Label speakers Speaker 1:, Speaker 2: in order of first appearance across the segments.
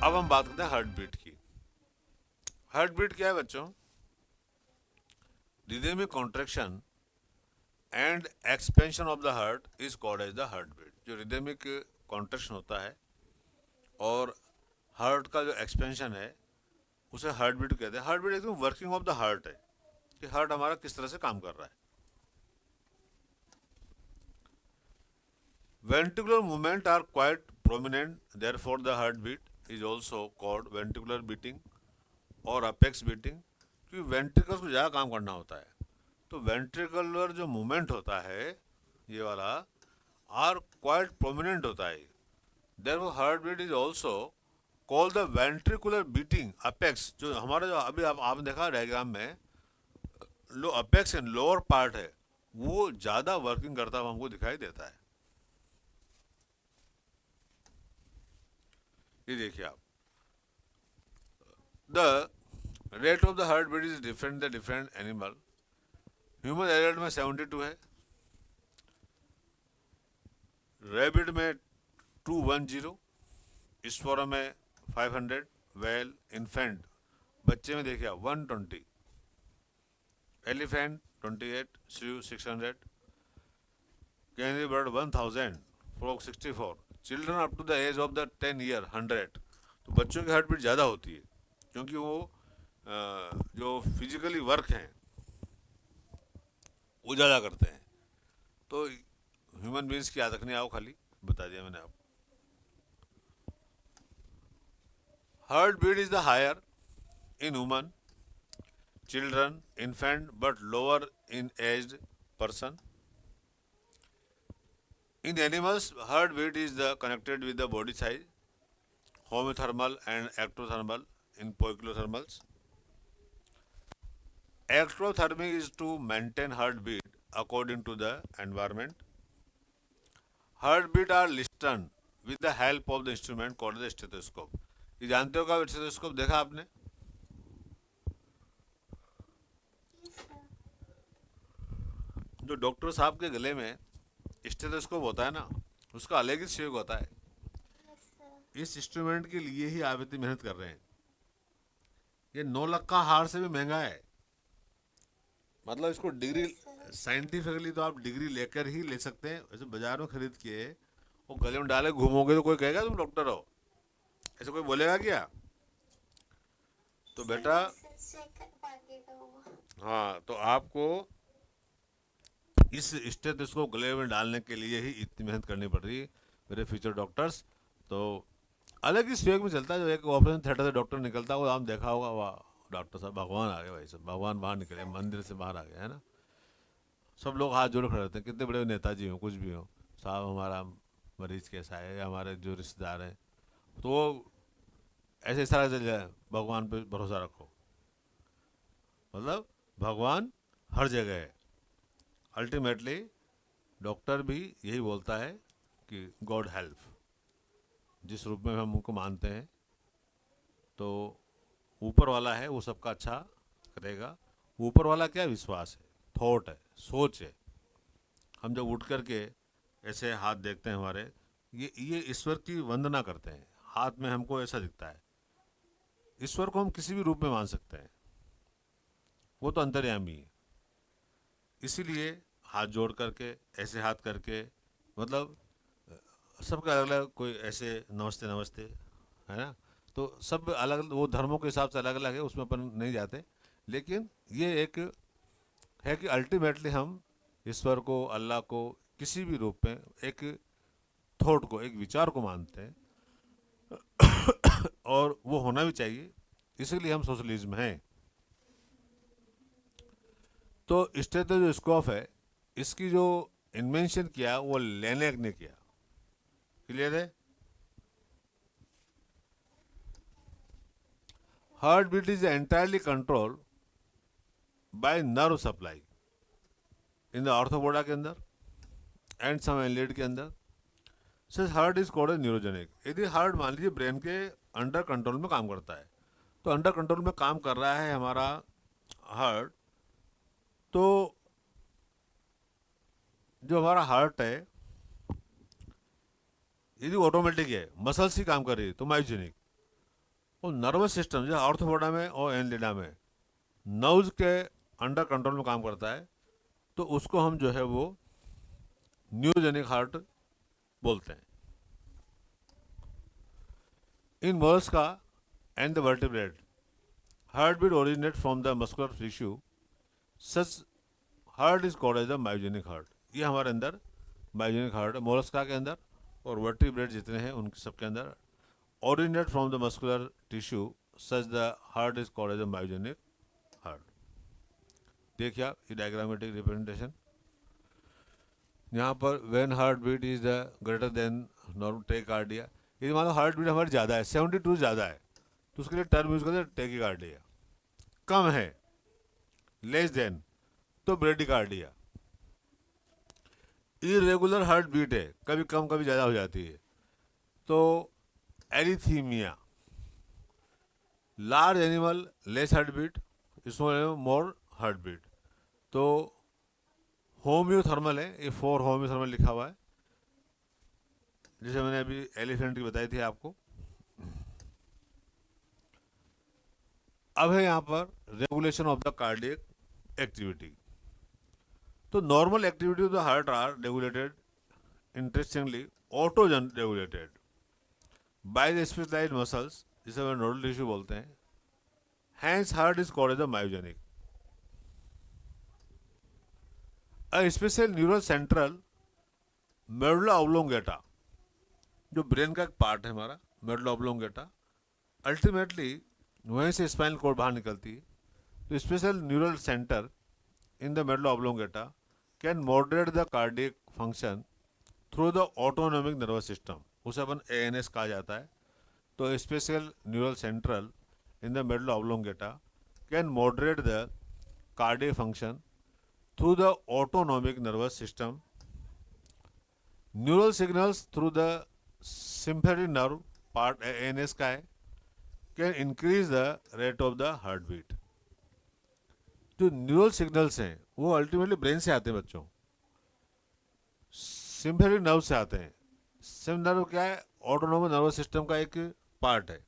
Speaker 1: अब हम बात करते हैं हार्ट बीट की। हार्ट बीट क्या है बच्चों? Rhythmic contraction and expansion of the heart is called as the heart beat. जो रिदमिक कॉन्ट्रैक्शन होता है और हार्ट का जो एक्सपेंशन है उसे हार्ट बीट कहते हैं। हार्ट बीट एकदम वर्किंग ऑफ द हार्ट है कि हार्ट हमारा किस तरह से काम कर रहा है। Ventricular movement are quite prominent, therefore the heartbeat is also called ventricular beating और अपेक्स बीटिंग, क्योंकि वेंट्रिकल्स को ज़्यादा काम करना होता है। तो वेंट्रिकुलर जो मूवमेंट होता है ये वाला आर क्वाइट प्रोमिनेंट होता है। Therefore heart beat is also called the ventricular beating apex. जो हमारा जो अभी आपने देखा डायग्राम में लो अपेक्स एंड लोअर पार्ट है वो ज़्यादा वर्किंग करता हुआ हमको दिखाई देता है। ये देखिए आप, the rate of the heart beat is different the different animal. Human adult में 72 है, रैबिट में 210, स्पोरा में 500, वेल इन्फेंट बच्चे में देखिए 120, elephant 28, shrew 600, canary bird 1000, frog 64, children up to the age of the 10 year 100। तो बच्चों की हार्ट बीट ज़्यादा होती है क्योंकि वो जो फिजिकली वर्क हैं वो ज़्यादा करते हैं। तो ह्यूमन बींग्स की याद रखनी आओ, खाली बता दिया मैंने आपको। Heart beat is the higher in human, children, infant, but lower in aged person. In animals, heartbeat is connected with the body size, homothermal and ectothermal in poikilothermals. Ectothermic is to maintain heartbeat according to the environment. Heartbeat are listened with the help of the instrument called the stethoscope. ये जानते हो क्या stethoscope देखा आपने? जो doctor साहब के गले में स्टेथोस्कोप होता है ना उसका अलग ही शेक होता है। इस इंस्ट्रूमेंट के लिए ही आप इतनी मेहनत कर रहे हैं। ये 9 लाख का हार से भी महंगा है। मतलब इसको डिग्री साइंटिफिकली तो आप डिग्री लेकर ही ले सकते हैं। वैसे बाजार में खरीद के वो गले में डाले घूमोगे तो कोई कहेगा तुम डॉक्टर हो? ऐसे कोई बोलेगा क्या? तो बेटा हाँ, तो आपको इस स्टेथोस्कोप गले में डालने के लिए ही इतनी मेहनत करनी पड़ रही है मेरे फ्यूचर डॉक्टर्स। तो अलग ही स्वेग में चलता है। जो एक ऑपरेशन थिएटर से डॉक्टर निकलता है वो आप देखा होगा, वाह डॉक्टर साहब भगवान आ गए, भाई साहब भगवान बाहर निकले, मंदिर से बाहर आ गए, है ना। सब लोग हाथ जोड़े खड़े रहते हैं, कितने बड़े नेताजी हों कुछ भी हो, साहब हमारा मरीज कैसा है, या हमारे जो रिश्तेदार हैं, तो वो ऐसे इस तरह से भगवान पे भरोसा रखो। मतलब भगवान हर जगह है। अल्टीमेटली डॉक्टर भी यही बोलता है कि गॉड हेल्प, जिस रूप में हम उनको मानते हैं तो ऊपर वाला है वो सबका अच्छा करेगा। ऊपर वाला क्या विश्वास है, थॉट है, सोच है। हम जब उठ करके ऐसे हाथ देखते हैं हमारे, ये ईश्वर की वंदना करते हैं। हाथ में हमको ऐसा दिखता है। ईश्वर को हम किसी भी रूप में मान सकते हैं, वो तो अंतर्यामी है। इसीलिए हाथ जोड़ करके ऐसे हाथ करके, मतलब सबका अलग अलग, कोई ऐसे नमस्ते नमस्ते, है ना। तो सब अलग, वो धर्मों के हिसाब से अलग अलग है, उसमें अपन नहीं जाते। लेकिन ये एक है कि अल्टीमेटली हम ईश्वर को, अल्लाह को किसी भी रूप में एक थॉट को, एक विचार को मानते हैं और वो होना भी चाहिए। इसीलिए हम सोशलिज्म हैं। तो स्टेथोस्कोप है, इसकी जो इन्वेंशन किया वो लेनेक ने किया। क्लियर है? Heart beat is entirely control by nerve supply in the arthropoda के अंदर एंड सम एलिड के अंदर। Such heart is called neurogenic. यदि हार्ट मान लीजिए ब्रेन के अंडर कंट्रोल में काम करता है, तो अंडर कंट्रोल में काम कर रहा है हमारा हार्ट, तो जो हमारा हार्ट है यदि ऑटोमेटिक है, मसल्स ही काम कर रही है, तो मायोजेनिक। और नर्वस सिस्टम जो ऑर्थोपोडा में और एनलिडा में नर्व्स के अंडर कंट्रोल में काम करता है, तो उसको हम जो है वो न्यूरोजेनिक हार्ट बोलते हैं। In mollusca and the vertebrate, heart beat originate from the muscular tissue, such heart is called as the myogenic heart. ये हमारे अंदर मायोजेनिक हार्ट है मोलस्का के अंदर, और वर्टिब्रेट जितने हैं उनके सबके अंदर originate from the muscular tissue such the heart is called as a myogenic heart। देखिए आप ये डायग्रामेटिक रिप्रेजेंटेशन, यहाँ पर when heart beat is the greater than normal tachycardia, ये मान लो हार्ट बीट हमारी ज़्यादा है, 72 ज़्यादा है, तो उसके लिए टर्म यूज़ करते हैं टेकिकार्डिया। कम है, लेस देन, तो ब्रेडिकार्डिया। इरेगुलर हार्ट बीट है, कभी कम कभी ज़्यादा हो जाती है, तो arrhythmia. Large animal less heart beat, small animal more heart beat. तो होम्योथर्मल है, ये 4 होम्योथर्मल लिखा हुआ है, जैसे मैंने अभी एलिफेंट की बताई थी आपको। अब है यहाँ पर regulation of the cardiac activity. तो normal activity of the heart are regulated, interestingly autogen regulated by the specialized muscles, जिसे हम नोडल टिश्यू बोलते हैं। Hence heart is called as the myogenic. A special neural central medulla oblongata, जो brain का एक part है हमारा medulla oblongata, ultimately वहीं से स्पाइनल कोड बाहर निकलती है। तो special neural centre in the medulla oblongata can moderate the cardiac function through the autonomic nervous system, उसे अपन एएनएस कहा जाता है। तो special neural central in the medulla oblongata can moderate the cardiac function through the autonomic nervous system. Neural signals through the sympathetic nerve part ANS का है, can increase the rate of the heart beat. जो neural signals हैं वो ultimately brain से आते हैं बच्चों, sympathetic nerve से आते हैं। सिम नर्व क्या है? ऑटोनोमस नर्वस सिस्टम का एक पार्ट है।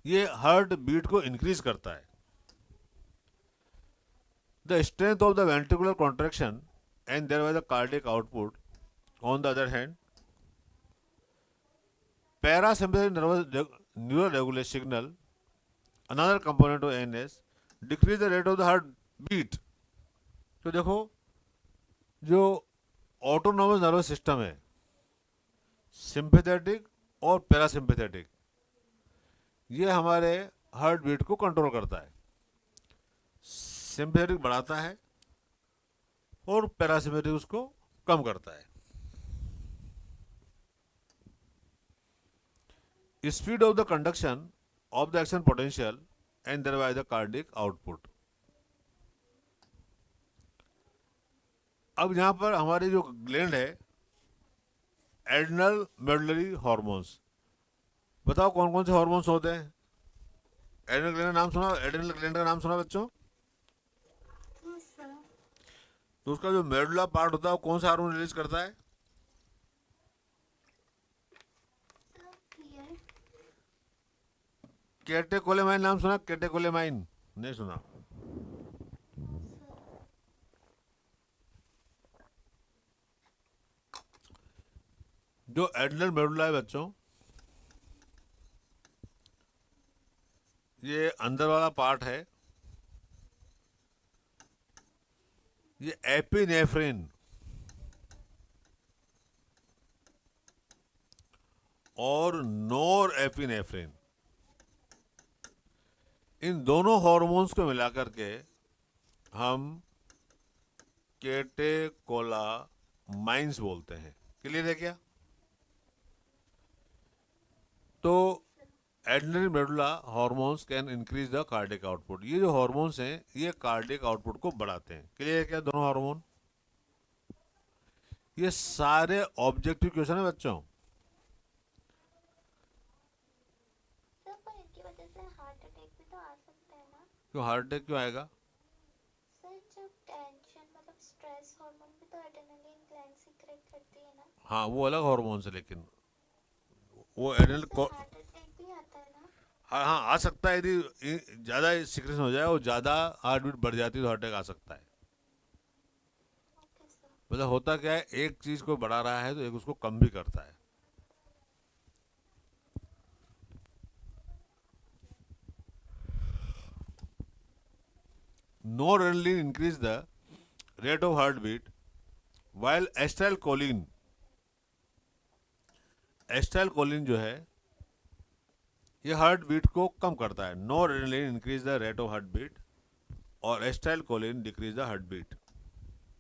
Speaker 1: ये हार्ट बीट को इंक्रीज करता है। The strength of the ventricular contraction and thereby the cardiac output on the other hand, parasympathetic nervous neural regulation signal another component of ANS decrease the rate of the heart beat. तो देखो, जो autonomous nervous system है, sympathetic और parasympathetic, ये हमारे heart beat को control करता है। सिंपैथेटिक बढ़ाता है और पैरासिम्पैथेटिक उसको कम करता है। Speed of the conduction of the action potential and thereby the cardiac output. अब यहां पर हमारी जो ग्लैंड है, एड्रिनल मेडुलरी हार्मोन्स, बताओ कौन कौन से हार्मोन्स होते हैं? एड्रिनल ग्लैंड का नाम सुना? एड्रिनल ग्लैंड का नाम सुना बच्चों? तो उसका जो मेडुला पार्ट होता है वो कौन सा हार्मोन रिलीज करता है? कैटेकोलेमाइन नाम सुना? कैटेकोलेमाइन नहीं सुना? जो एड्रिनल मेडुला है बच्चों, ये अंदर वाला पार्ट है, ये एपिनेफ्रिन और नोर एपिनेफ्रिन, इन दोनों हार्मोन्स को मिलाकर के हम कैटेकोलामाइंस बोलते हैं। क्लियर है क्या? तो adrenal medulla hormones can increase the cardiac output. ये जो हार्मोन्स हैं ये कार्डियक आउटपुट को बढ़ाते हैं। क्लियर है क्या? दोनों हार्मोन। ये सारे ऑब्जेक्टिव क्वेश्चन है बच्चों।
Speaker 2: इनकी वजह से हार्ट अटैक भी तो आ सकता है ना?
Speaker 1: क्यों हार्ट अटैक क्यों आएगा?
Speaker 2: सर जब टेंशन मतलब स्ट्रेस हार्मोन भी तो एड्रेनलिन ग्लैंड सीक्रेट करती है ना?
Speaker 1: हाँ वो अलग हार्मोन्स है, लेकिन वो एड्रिनल
Speaker 2: उससे हार्ट अटैक भी आता
Speaker 1: हाँ हाँ आ सकता है, यदि ज़्यादा सिक्रेशन हो जाए और ज़्यादा हार्ट बीट बढ़ जाती है तो हार्ट अटैक आ सकता है।
Speaker 2: Okay sir.
Speaker 1: मतलब होता क्या है, एक चीज़ को बढ़ा रहा है तो एक उसको कम भी करता है। Noradrenaline increase the rate of heartbeat, while acetylcholine जो है ये हार्ट बीट को कम करता है। Noradrenaline increase the rate of heart beat और acetylcholine decrease the heart beat.